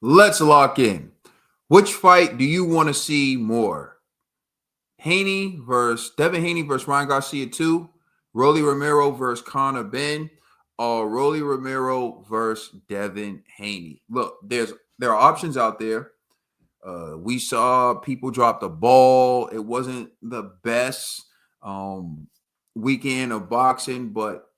Let's lock in. Which fight do you want to see more? Devin Haney versus Ryan Garcia 2, Rolly Romero versus Conor Benn, or Rolly Romero versus Devin Haney. Look, there are options out there. We saw people drop the ball. It wasn't the best weekend of boxing, but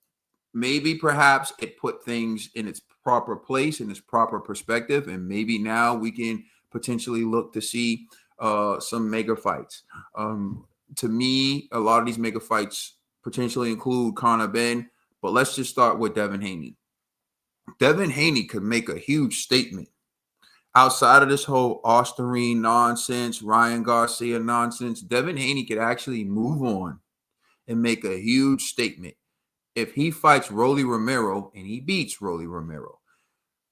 maybe perhaps it put things in its proper place, in its proper perspective, and maybe now we can potentially look to see some mega fights. To me, a lot of these mega fights potentially include Conor Benn, but let's just start with Devin Haney. Devin Haney could make a huge statement outside of this whole Osterine nonsense, Ryan Garcia nonsense. Devin Haney could actually move on and make a huge statement if he fights Rolly Romero and he beats Rolly Romero.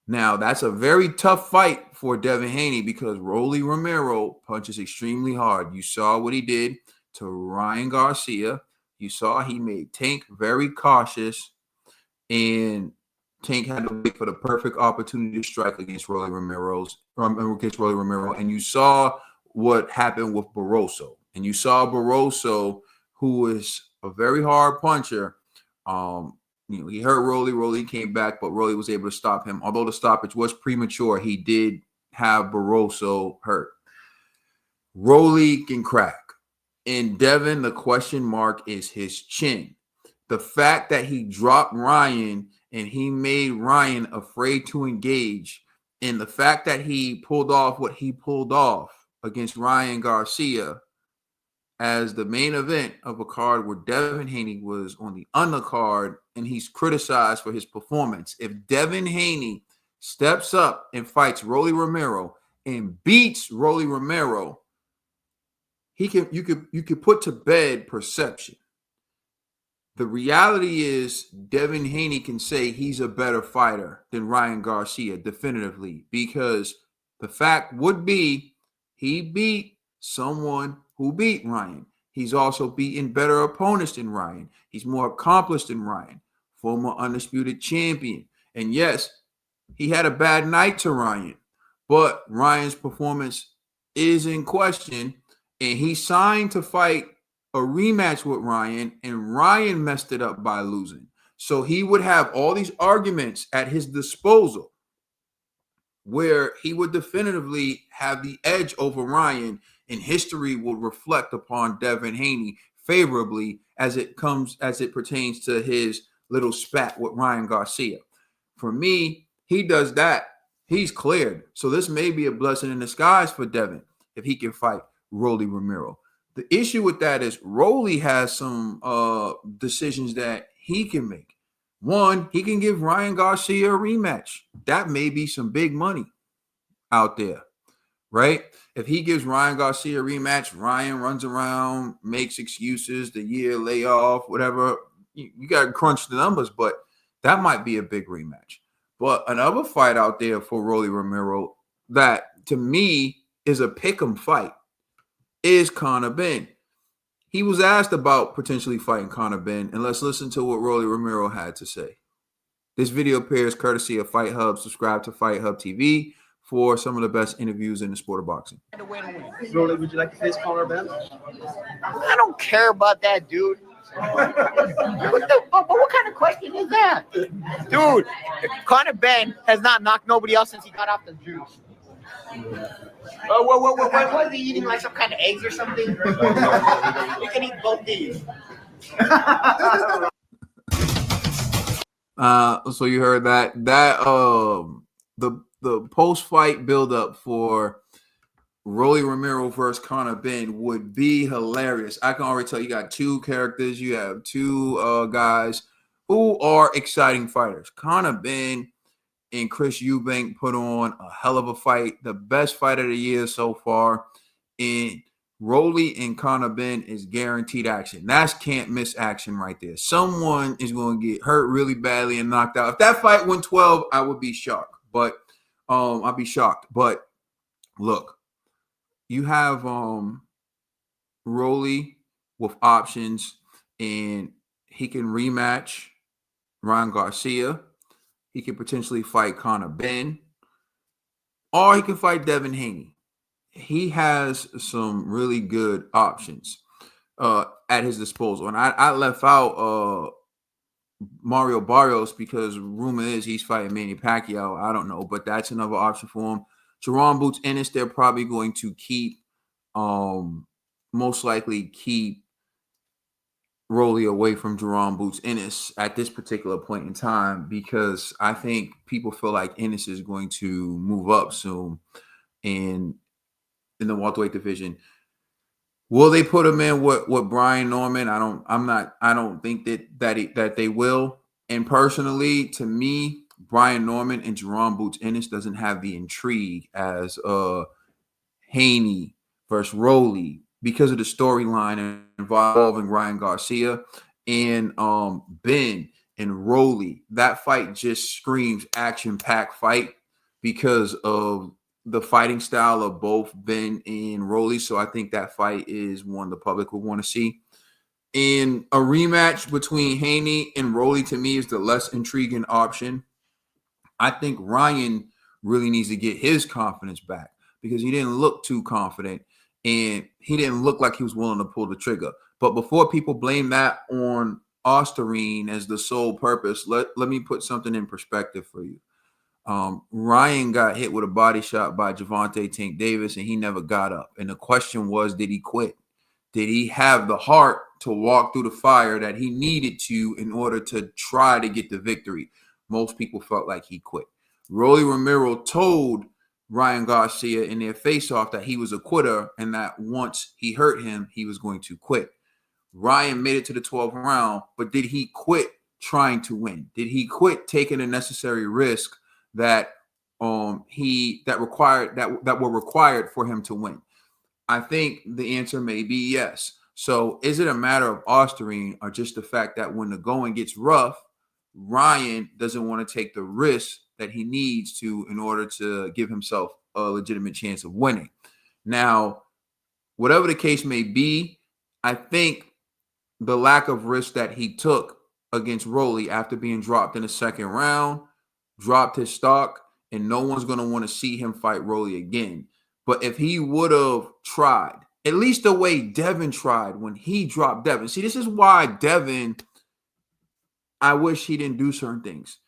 Now, that's a very tough fight for Devin Haney because Rolly Romero punches extremely hard. You saw what he did to Ryan Garcia. You saw he made Tank very cautious, and Tank had to wait for the perfect opportunity to strike against Rolly Romero. And you saw what happened with Barroso. And you saw Barroso, who is a very hard puncher. He hurt Rolly. Rolly came back, but Rolly was able to stop him. Although the stoppage was premature, he did have Barroso hurt. Rolly can crack. In Devin, the question mark is his chin. The fact that he dropped Ryan and he made Ryan afraid to engage, and the fact that he pulled off what he pulled off against Ryan Garcia as the main event of a card where Devin Haney was on the undercard and he's criticized for his performance. If Devin Haney steps up and fights Rolly Romero and beats Rolly Romero, you could put to bed perception. The reality is Devin Haney can say he's a better fighter than Ryan Garcia definitively, because the fact would be he beat someone who beat Ryan. He's also beaten better opponents than Ryan. He's more accomplished than Ryan, former undisputed champion. And yes, he had a bad night to Ryan, but Ryan's performance is in question, and he signed to fight a rematch with Ryan, and Ryan messed it up by losing. So he would have all these arguments at his disposal where he would definitively have the edge over Ryan, and history will reflect upon Devin Haney favorably as it pertains to his little spat with Ryan Garcia. For me, he does that, he's cleared. So this may be a blessing in disguise for Devin if he can fight Rolly Romero. The issue with that is Rolly has some decisions that he can make. One, he can give Ryan Garcia a rematch. That may be some big money out there, right? If he gives Ryan Garcia a rematch, Ryan runs around, makes excuses, the year layoff, whatever. You got to crunch the numbers, but that might be a big rematch. But another fight out there for Rolly Romero that, to me, is a pick'em fight is Conor Benn. He was asked about potentially fighting Conor Benn, and let's listen to what Rolly Romero had to say. This video appears courtesy of Fight Hub. Subscribe to Fight Hub TV for some of the best interviews in the sport of boxing. Rolly, would you like to face Conor Benn? I don't care about that, dude. What kind of question is that? Dude, Conor Benn has not knocked nobody else since he got off the juice. What was he eating, like some kind of eggs or something? You can eat both these. So you heard that the post-fight buildup for Rolly Romero versus Conor Benn would be hilarious. I can already tell you got two characters. You have two guys who are exciting fighters. Conor Benn and Chris Eubank put on a hell of a fight, the best fight of the year so far. And Rolly and Conor Benn is guaranteed action. That's can't miss action right there. Someone is going to get hurt really badly and knocked out. If that fight went 12, I would be shocked. But I'd be shocked. But look, you have Rolly with options, and he can rematch Ryan Garcia. He could potentially fight Conor Benn. or he can fight Devin Haney. He has some really good options at his disposal. And I left out Mario Barrios because rumor is he's fighting Manny Pacquiao. I don't know, but that's another option for him. Jerome Boots Ennis, they're probably going to keep, most likely keep Rolly away from Jerome Boots Ennis at this particular point in time, because I think people feel like Ennis is going to move up soon in the welterweight division. Will they put him in with Brian Norman? I don't think that they will. And personally, to me, Brian Norman and Jerome Boots Ennis doesn't have the intrigue as Haney versus Rolly because of the storyline involving Ryan Garcia and Benn and Rolly. That fight just screams action-packed fight because of the fighting style of both Benn and Rolly. So I think that fight is one the public will want to see. And a rematch between Haney and Rolly, to me, is the less intriguing option. I think Ryan really needs to get his confidence back because he didn't look too confident and he didn't look like he was willing to pull the trigger. But before people blame that on Osterine as the sole purpose, let me put something in perspective for you. Ryan got hit with a body shot by Javante Tank Davis and he never got up. And the question was, did he quit? Did he have the heart to walk through the fire that he needed to in order to try to get the victory? Most people felt like he quit. Rolly Romero told Ryan Garcia in their face-off that he was a quitter and that once he hurt him, he was going to quit. Ryan made it to the 12th round, but did he quit trying to win? Did he quit taking the necessary risk that were required for him to win? I think the answer may be yes. So is it a matter of Osterine or just the fact that when the going gets rough, Ryan doesn't want to take the risk that he needs to in order to give himself a legitimate chance of winning? Now, whatever the case may be, I think the lack of risk that he took against Rolly after being dropped in the second round dropped his stock, and no one's going to want to see him fight Rolly again. But if he would have tried, at least the way Devin tried when he dropped Devin. See, this is why Devin, I wish he didn't do certain things.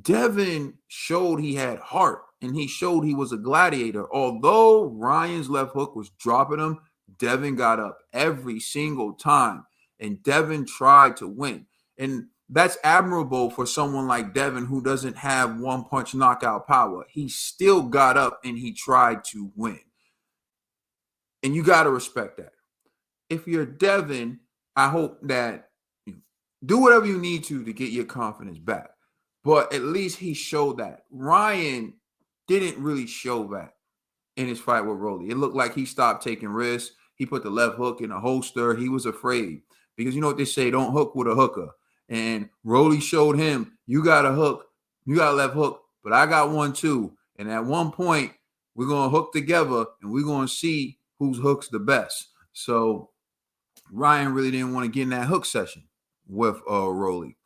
Devin showed he had heart and he showed he was a gladiator. Although Ryan's left hook was dropping him, Devin got up every single time and Devin tried to win. And that's admirable for someone like Devin who doesn't have one-punch knockout power. He still got up and he tried to win. And you got to respect that. If you're Devin, I hope that you do whatever you need to get your confidence back. But at least he showed that. Ryan didn't really show that in his fight with Rolly. It looked like he stopped taking risks. He put the left hook in a holster. He was afraid because you know what they say, don't hook with a hooker. And Rolly showed him, you got a hook, you got a left hook, but I got one too. And at one point, we're going to hook together and we're going to see whose hook's the best. So Ryan really didn't want to get in that hook session with Rolly.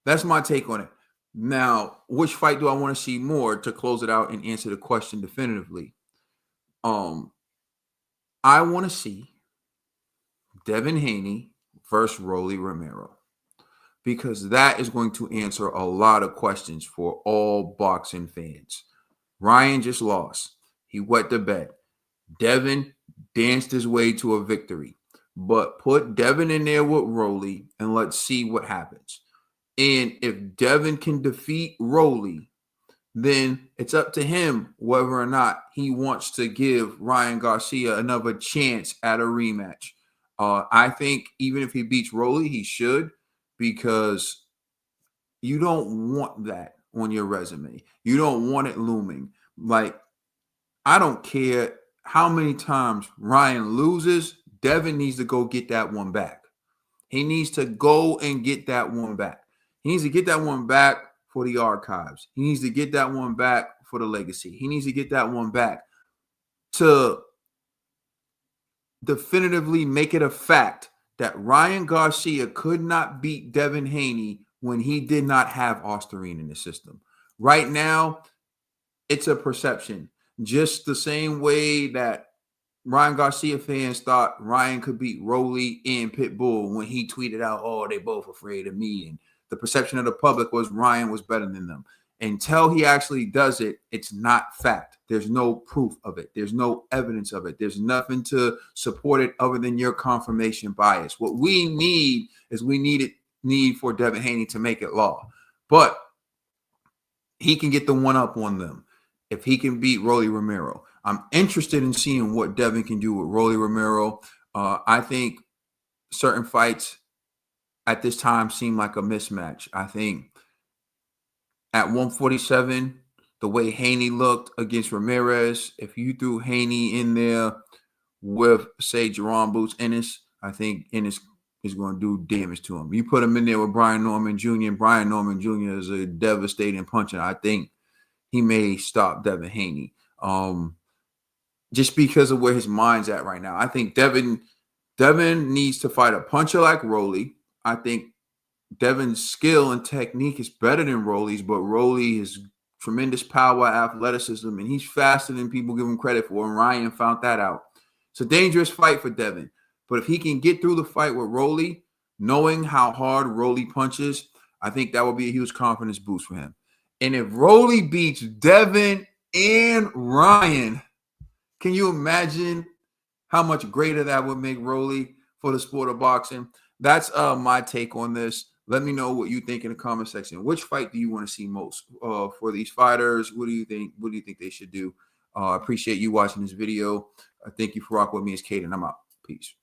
That's my take on it. Now, which fight do I want to see more to close it out and answer the question definitively? I want to see Devin Haney versus Rolly Romero, because that is going to answer a lot of questions for all boxing fans. Ryan just lost. He wet the bed. Devin danced his way to a victory. But put Devin in there with Rolly and let's see what happens. And if Devin can defeat Rolly, then it's up to him whether or not he wants to give Ryan Garcia another chance at a rematch. I think even if he beats Rolly, he should, because you don't want that on your resume. You don't want it looming. Like, I don't care how many times Ryan loses, Devin needs to go get that one back. He needs to go and get that one back. He needs to get that one back for the archives. He needs to get that one back for the legacy. He needs to get that one back to definitively make it a fact that Ryan Garcia could not beat Devin Haney when he did not have Osterine in the system. Right now, it's a perception. just the same way that Ryan Garcia fans thought Ryan could beat Rolly and Pitbull when he tweeted out, "Oh, they both afraid of me," and the perception of the public was Ryan was better than them. Until he actually does it, it's not fact. There's no proof of it. There's no evidence of it. There's nothing to support it other than your confirmation bias. What we need is need for Devin Haney to make it law, but he can get the one up on them if he can beat Rolly Romero. I'm interested in seeing what Devin can do with Rolly Romero. I think certain fights at this time seem like a mismatch. I think at 147, the way Haney looked against Ramirez, if you threw Haney in there with, say, Jerome Boots Ennis, I think Ennis is going to do damage to him. You put him in there with Brian Norman Jr., and Brian Norman Jr. is a devastating puncher. I think he may stop Devin Haney. Just because of where his mind's at right now. I think Devin needs to fight a puncher like Rolly. I think Devin's skill and technique is better than Rolly's, but Rolly has tremendous power, athleticism, and he's faster than people give him credit for, and Ryan found that out. It's a dangerous fight for Devin, but if he can get through the fight with Rolly, knowing how hard Rolly punches, I think that would be a huge confidence boost for him. And if Rolly beats Devin and Ryan, can you imagine how much greater that would make Rolly for the sport of boxing? That's my take on this. Let me know what you think in the comment section. Which fight do you want to see most for these fighters? What do you think? What do you think they should do? I appreciate you watching this video. Thank you for rocking with me. It's Caden. I'm out. Peace.